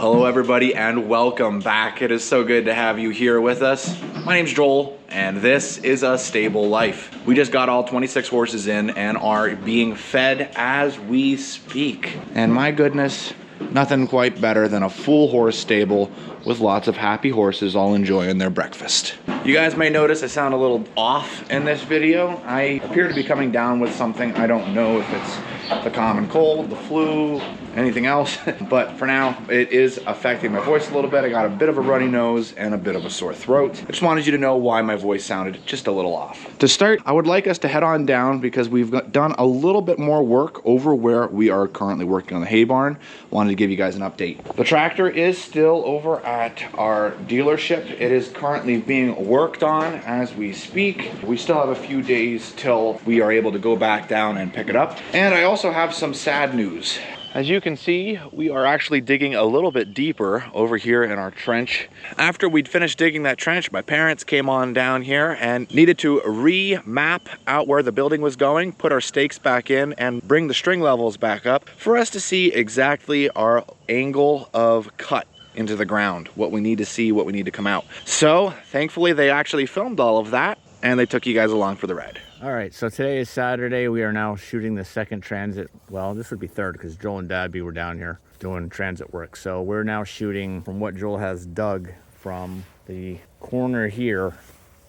Hello everybody and welcome back. It is so good to have you here with us. My name's Joel and this is A Stable Life. We just got all 26 horses in and are being fed as we speak. And my goodness, nothing quite better than a full horse stable with lots of happy horses all enjoying their breakfast. You guys may notice I sound a little off in this video. I appear to be coming down with something. I don't know if it's the common cold, the flu, anything else, but for now it is affecting my voice a little bit. I got a bit of a runny nose and a bit of a sore throat. I just wanted you to know why my voice sounded just a little off. To start, I would like us to head on down because we've done a little bit more work over where we are currently working on the hay barn. Wanted to give you guys an update. The tractor is still over at our dealership. It is currently being worked on as we speak. We still have a few days till we are able to go back down and pick it up. And I also have some sad news. As you can see, we are actually digging a little bit deeper over here in our trench. After we'd finished digging that trench, my parents came on down here and needed to remap out where the building was going, put our stakes back in, and bring the string levels back up for us to see exactly our angle of cut into the ground, what we need to see, what we need to come out. So thankfully they actually filmed all of that and they took you guys along for the ride. All right, so today is Saturday. We are now shooting the second transit. Well, this would be third because Joel and Dadby were down here doing transit work. So we're now shooting from what Joel has dug from the corner here,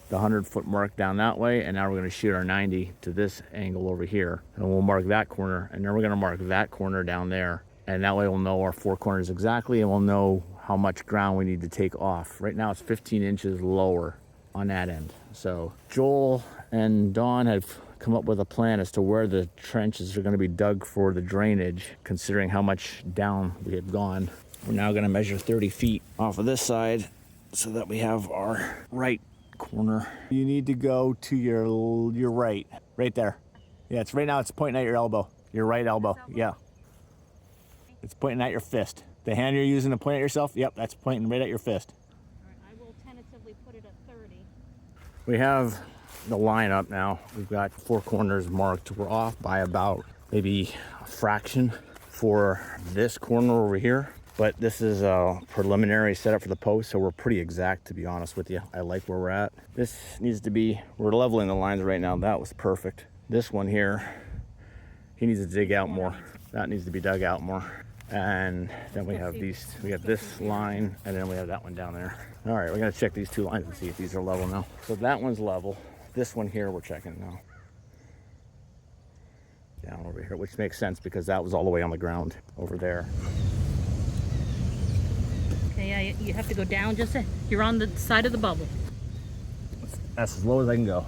the 100-foot mark down that way, and now we're going to shoot our 90 to this angle over here. And we'll mark that corner, and then we're going to mark that corner down there. And that way we'll know our four corners exactly, and we'll know how much ground we need to take off. Right now it's 15 inches lower on that end. So Joel and Dawn have come up with a plan as to where the trenches are going to be dug for the drainage, considering how much down we had gone. We're now going to measure 30 feet off of this side so that we have our right corner. You need to go to your right there. Yeah, it's right now it's pointing at your elbow, your right elbow. Yeah, it's pointing at your fist. The hand you're using to point at yourself, yep, that's pointing right at your fist. All right, I will tentatively put it at 30. We have the line up now. We've got four corners marked. We're off by about maybe a fraction for this corner over here, but this is a preliminary setup for the post, so we're pretty exact, to be honest with you. I like where we're at. This needs to be, we're leveling the lines right now. That was perfect. This one here, he needs to dig out more. That needs to be dug out more. And then we have these, we have this line, and then we have that one down there. All right, we're gonna check these two lines and see if these are level now. So that one's level. This one here, we're checking now. Down over here, which makes sense because that was all the way on the ground over there. Okay, yeah, you have to go down just a, you're on the side of the bubble. That's as low as I can go.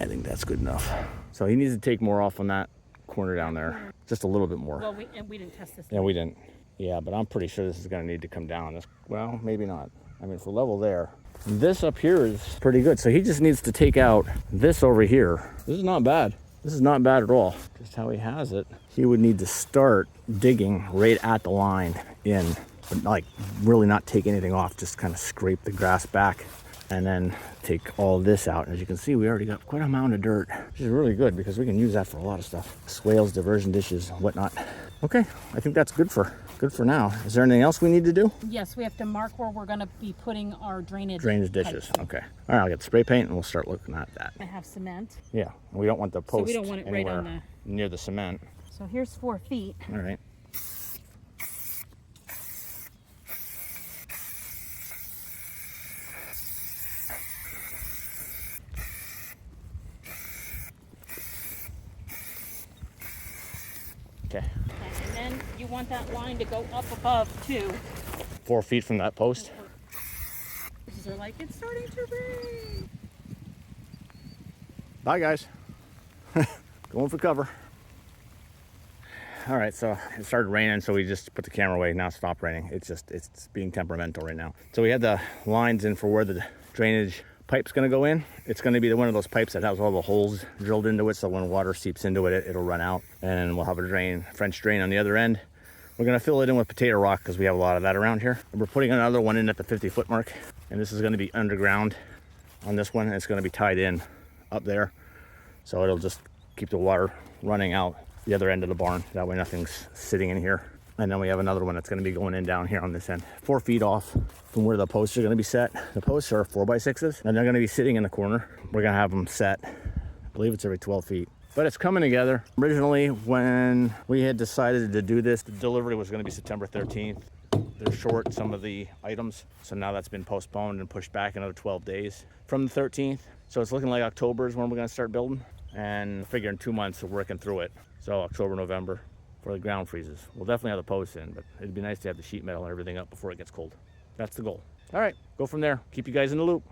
I think that's good enough. So he needs to take more off on that corner down there. Just a little bit more. Well, we didn't test this. Yeah, we didn't. Yeah, but I'm pretty sure this is gonna need to come down. Well, maybe not. I mean, for level there. This up here is pretty good. So he just needs to take out this over here. This is not bad. This is not bad at all. Just how he has it. He would need to start digging right at the line in, but like really not take anything off, just kind of scrape the grass back and then take all this out. And as you can see, we already got quite a amount of dirt, which is really good because we can use that for a lot of stuff. Swales, diversion dishes, whatnot. Okay, I think that's good for now. Is there anything else we need to do? Yes, we have to mark where we're gonna be putting our drainage dishes. pipes. Okay. All right, I'll get the spray paint and we'll start looking at that. I have cement. Yeah, we don't want the post So we don't want it right anywhere on the... near the cement. So here's 4 feet. All right. Okay. And then you want that line to go up above too. 4 feet from that post. They're like, it's starting to rain. Bye, guys. Going for cover. All right, so it started raining, so we just put the camera away. Now it stopped raining. It's being temperamental right now. So we had the lines in for where the drainage pipe's gonna go in. It's gonna be one of those pipes that has all the holes drilled into it, so when water seeps into it, it'll run out. And we'll have a drain, French drain on the other end. We're gonna fill it in with potato rock because we have a lot of that around here. And we're putting another one in at the 50-foot mark. And this is gonna be underground on this one. And it's gonna be tied in up there. So it'll just keep the water running out the other end of the barn. That way nothing's sitting in here. And then we have another one that's going to be going in down here on this end, 4 feet off from where the posts are going to be set. The posts are 4x6s, and they're going to be sitting in the corner. We're going to have them set, I believe it's every 12 feet. But it's coming together. Originally, when we had decided to do this, the delivery was going to be September 13th. They're short some of the items, so now that's been postponed and pushed back another 12 days from the 13th. So it's looking like October is when we're going to start building, and figuring 2 months of working through it. So October, November, before the ground freezes. We'll definitely have the posts in, but it'd be nice to have the sheet metal and everything up before it gets cold. That's the goal. All right, go from there. Keep you guys in the loop.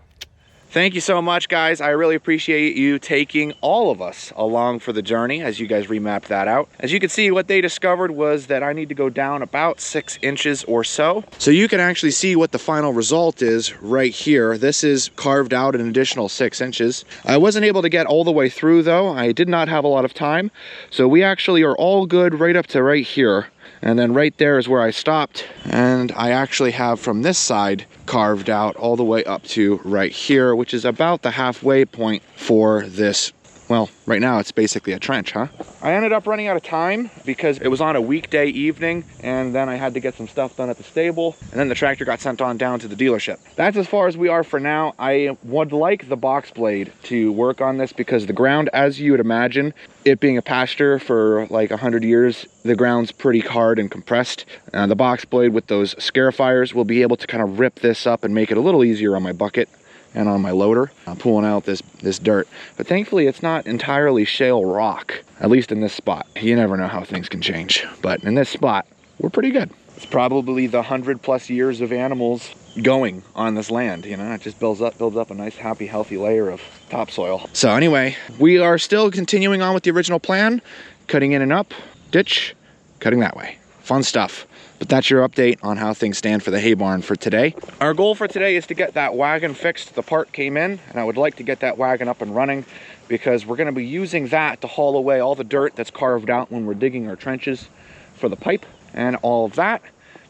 Thank you so much, guys. I really appreciate you taking all of us along for the journey as you guys remapped that out. As you can see, what they discovered was that I need to go down about 6 inches or so. So you can actually see what the final result is right here. This is carved out an additional 6 inches. I wasn't able to get all the way through though. I did not have a lot of time. So we actually are all good right up to right here. And then right there is where I stopped. And I actually have from this side carved out all the way up to right here, which is about the halfway point for this. Well, right now it's basically a trench, huh? I ended up running out of time because it was on a weekday evening, and then I had to get some stuff done at the stable, and then the tractor got sent on down to the dealership. That's as far as we are for now. I would like the box blade to work on this because the ground, as you would imagine, it being a pasture for like 100 years, the ground's pretty hard and compressed. The box blade with those scarifiers will be able to kind of rip this up and make it a little easier on my bucket and on my loader. I'm pulling out this dirt, but thankfully it's not entirely shale rock, at least in this spot. You never know how things can change, but in this spot we're pretty good. It's probably the 100+ years of animals going on this land, you know. It just builds up a nice, happy, healthy layer of topsoil. So anyway, we are still continuing on with the original plan, cutting in and up, ditch, cutting that way. Fun stuff. But that's your update on how things stand for the hay barn for today. Our goal for today is to get that wagon fixed. The part came in, and I would like to get that wagon up and running because we're gonna be using that to haul away all the dirt that's carved out when we're digging our trenches for the pipe and all of that.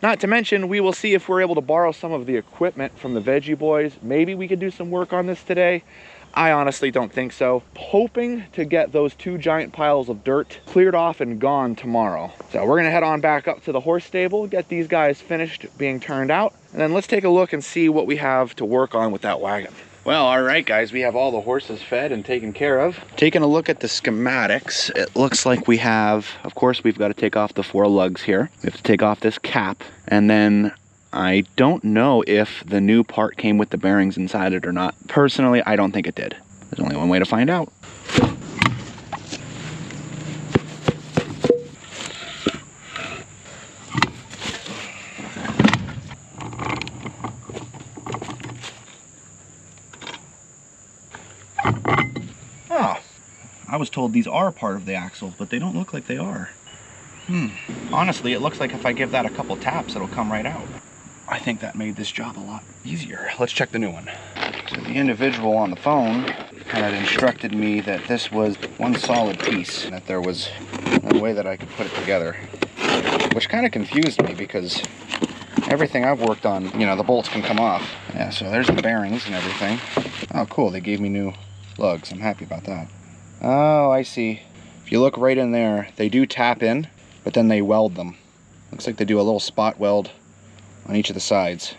Not to mention, we will see if we're able to borrow some of the equipment from the Veggie Boys. Maybe we could do some work on this today. I honestly don't think so. Hoping to get those 2 giant piles of dirt cleared off and gone tomorrow. So we're gonna head on back up to the horse stable, get these guys finished being turned out, and then let's take a look and see what we have to work on with that wagon. Well, all right, guys, we have all the horses fed and taken care of. Taking a look at the schematics, it looks like we have, of course, we've got to take off the 4 lugs here. We have to take off this cap, and then I don't know if the new part came with the bearings inside it or not. Personally, I don't think it did. There's only one way to find out. Oh, I was told these are part of the axle, but they don't look like they are. Honestly, it looks like if I give that a couple taps, it'll come right out. I think that made this job a lot easier. Let's check the new one. So the individual on the phone had instructed me that this was one solid piece, and that there was no way that I could put it together, which kind of confused me because everything I've worked on, you know, the bolts can come off. Yeah, so there's the bearings and everything. Oh, cool, they gave me new lugs. I'm happy about that. Oh, I see. If you look right in there, they do tap in, but then they weld them. Looks like they do a little spot weld on each of the sides.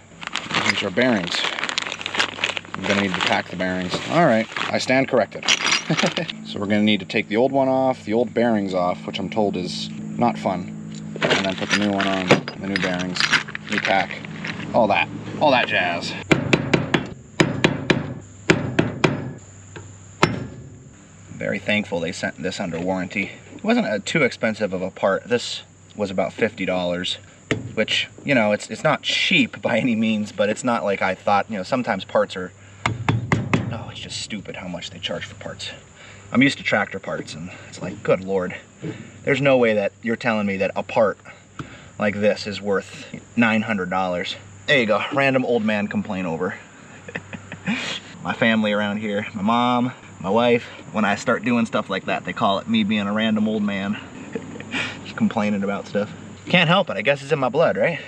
These are bearings. I'm gonna need to pack the bearings. All right, I stand corrected. So we're gonna need to take the old one off, the old bearings off, which I'm told is not fun, and then put the new one on, the new bearings, new pack, all that jazz. Very thankful they sent this under warranty. It wasn't too expensive of a part. This was about $50. Which, you know, it's not cheap by any means, but it's not like I thought. You know, sometimes parts are, oh, it's just stupid how much they charge for parts. I'm used to tractor parts, and it's like, good Lord. There's no way that you're telling me that a part like this is worth $900. There you go, random old man complaint over. My family around here, my mom, my wife, when I start doing stuff like that, they call it me being a random old man. Just complaining about stuff. Can't help it, I guess it's in my blood, right?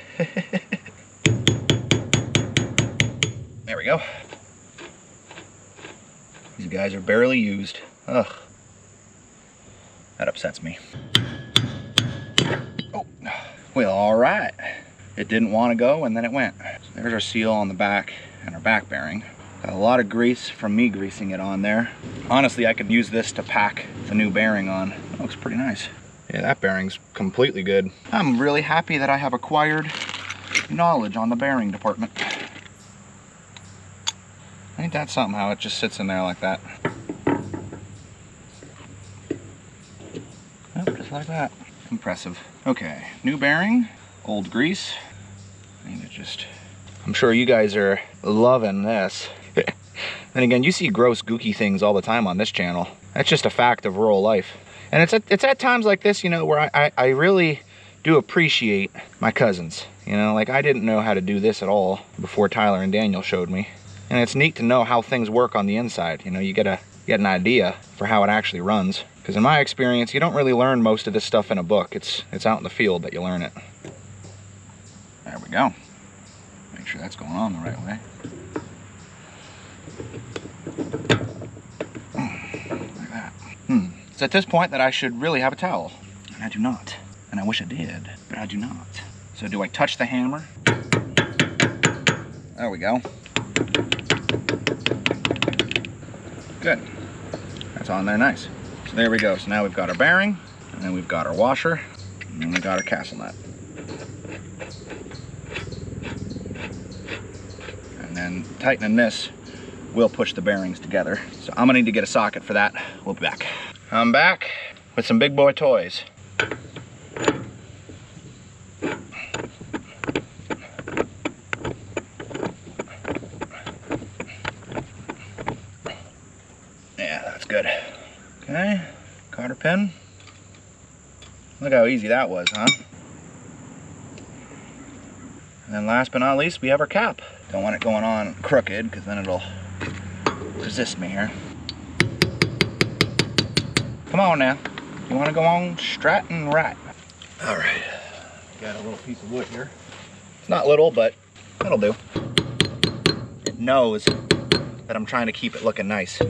There we go. These guys are barely used. Ugh. That upsets me. Oh, Well, all right. It didn't want to go, and then it went. So there's our seal on the back and our back bearing. Got a lot of grease from me greasing it on there. Honestly, I could use this to pack the new bearing on. It looks pretty nice. Yeah, that bearing's completely good. I'm really happy that I have acquired knowledge on the bearing department. Ain't that something how it just sits in there like that? Oh, just like that. Impressive. Okay, new bearing, old grease. I need to just... I'm sure you guys are loving this. And again, you see gross, gooky things all the time on this channel. That's just a fact of rural life. And it's at times like this, you know, where I really do appreciate my cousins. You know, like I didn't know how to do this at all before Tyler and Daniel showed me. And it's neat to know how things work on the inside. You know, you get an idea for how it actually runs. Because in my experience, you don't really learn most of this stuff in a book. It's out in the field that you learn it. There we go. Make sure that's going on the right way. Like that. It's at this point that I should really have a towel. And I do not. And I wish I did, but I do not. So do I touch the hammer? There we go. Good. That's on there nice. So there we go. So now we've got our bearing, and then we've got our washer, and then we've got our castle nut. And then tightening this will push the bearings together. So I'm gonna need to get a socket for that. We'll be back. I'm back with some big boy toys. Yeah, that's good. Okay, cotter pin. Look how easy that was, huh? And then last but not least, we have our cap. Don't want it going on crooked, because then it'll resist me here. Come on now. You want to go on straight and right. All right. Got a little piece of wood here. It's not little, but that'll do. It knows that I'm trying to keep it looking nice.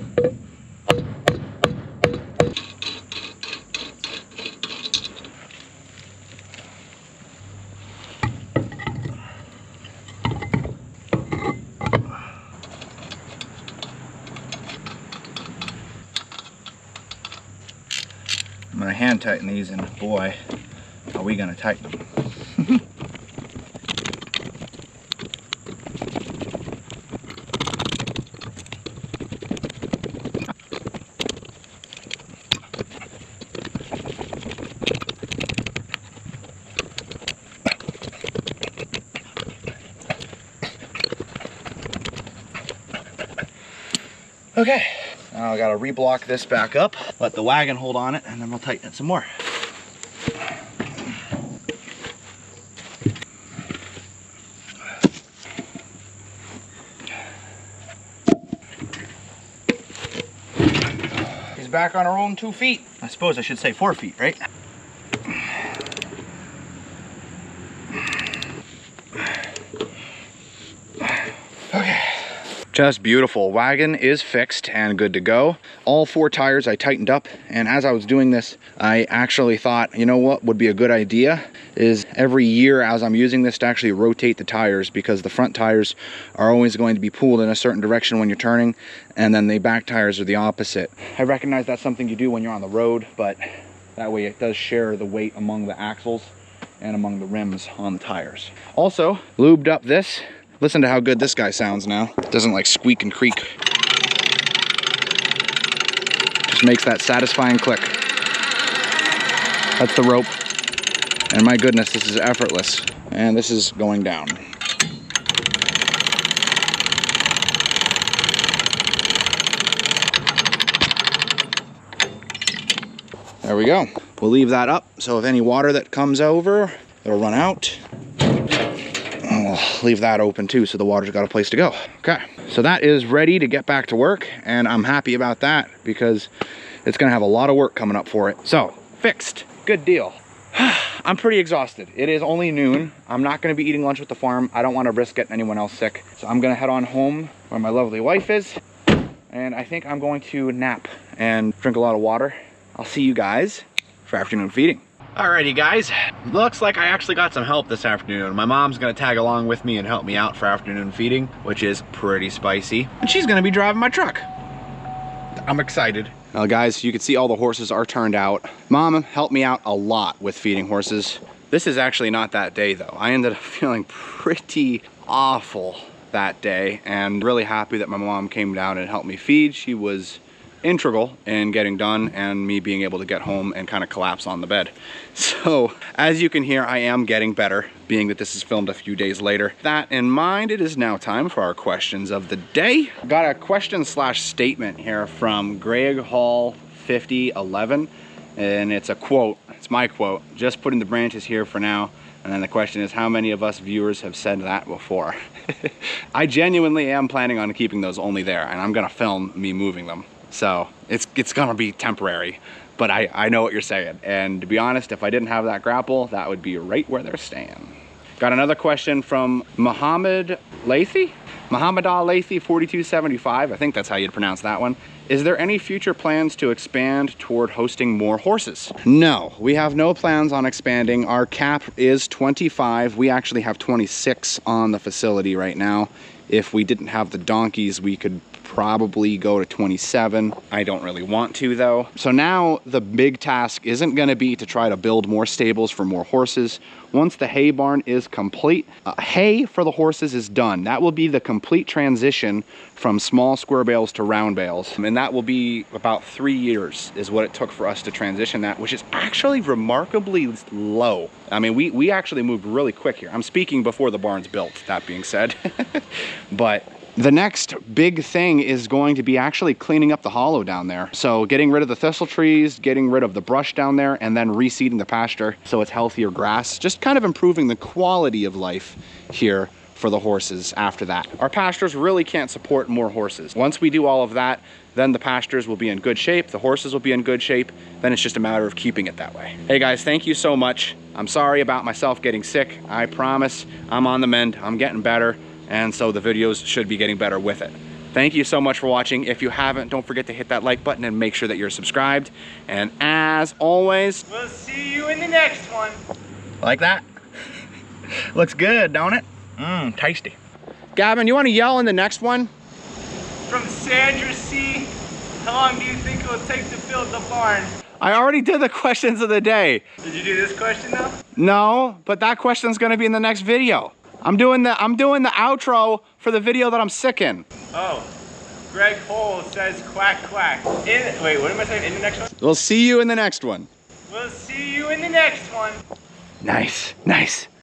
I'm gonna hand tighten these, and boy, are we gonna tighten them. Okay, now I gotta reblock this back up, let the wagon hold on it, and then we'll tighten it some more. He's back on our own 2 feet. I suppose I should say 4 feet, right? Okay. Just beautiful. Wagon is fixed and good to go. All 4 tires I tightened up, and as I was doing this, I actually thought, you know what would be a good idea is every year as I'm using this to actually rotate the tires, because the front tires are always going to be pulled in a certain direction when you're turning, and then the back tires are the opposite. I recognize that's something you do when you're on the road, but that way it does share the weight among the axles and among the rims on the tires. Also, lubed up this. Listen to how good this guy sounds now. It doesn't like squeak and creak. Just makes that satisfying click. That's the rope. And my goodness, this is effortless. And this is going down. There we go. We'll leave that up, so if any water that comes over, it'll run out. I'll leave that open too, so the water's got a place to go. Okay, so that is ready to get back to work, and I'm happy about that because it's gonna have a lot of work coming up for it. So, fixed, good deal. I'm pretty exhausted. It is only noon. I'm not gonna be eating lunch with the farm. I don't wanna risk getting anyone else sick. So I'm gonna head on home where my lovely wife is, and I think I'm going to nap and drink a lot of water. I'll see you guys for afternoon feeding. Alrighty guys, looks like I actually got some help this afternoon. My mom's gonna tag along with me and help me out for afternoon feeding, which is pretty spicy. And she's gonna be driving my truck. I'm excited. Now guys, you can see all the horses are turned out. Mom helped me out a lot with feeding horses. This is actually not that day though. I ended up feeling pretty awful that day and really happy that my mom came down and helped me feed. She was integral in getting done and me being able to get home and kind of collapse on the bed. So as you can hear, I am getting better, being that this is filmed a few days later. That in mind, it is now time for our questions of the day. Got a question slash statement here from Greg Hall 5011, and it's a quote. It's my quote: "Just putting the branches here for now." And then the question is, how many of us viewers have said that before? I genuinely am planning on keeping those only there, and I'm gonna film me moving them. So it's gonna be temporary, but I know what you're saying. And to be honest, if I didn't have that grapple, that would be right where they're staying. Got another question from Muhammad Lathy? Muhammad Lathy 4275, I think that's how you'd pronounce that one. Is there any future plans to expand toward hosting more horses? No, we have no plans on expanding. Our cap is 25. We actually have 26 on the facility right now. If we didn't have the donkeys, we could probably go to 27. I don't really want to though. So now the big task isn't gonna be to try to build more stables for more horses. Once the hay barn is complete, hay for the horses is done. That will be the complete transition from small square bales to round bales. And that will be about 3 years is what it took for us to transition that, which is actually remarkably low. I mean, we actually moved really quick here. I'm speaking before the barn's built, that being said. But the next big thing is going to be actually cleaning up the hollow down there. So getting rid of the thistle trees, getting rid of the brush down there, and then reseeding the pasture so it's healthier grass. Just kind of improving the quality of life here for the horses after that. Our pastures really can't support more horses. Once we do all of that, then the pastures will be in good shape, the horses will be in good shape, then it's just a matter of keeping it that way. Hey guys, thank you so much. I'm sorry about myself getting sick. I promise I'm on the mend, I'm getting better. And so the videos should be getting better with it. Thank you so much for watching. If you haven't, don't forget to hit that like button and make sure that you're subscribed. And as always, we'll see you in the next one. Like that? Looks good, don't it? Mmm, tasty. Gavin, you want to yell in the next one? From Sandra C, how long do you think it will take to build the barn? I already did the questions of the day. Did you do this question though? No, but that question's gonna be in the next video. I'm doing the outro for the video that I'm sick in. Oh, Greg Hole says quack quack. Wait, what am I saying? In the next one? We'll see you in the next one. We'll see you in the next one. Nice, nice.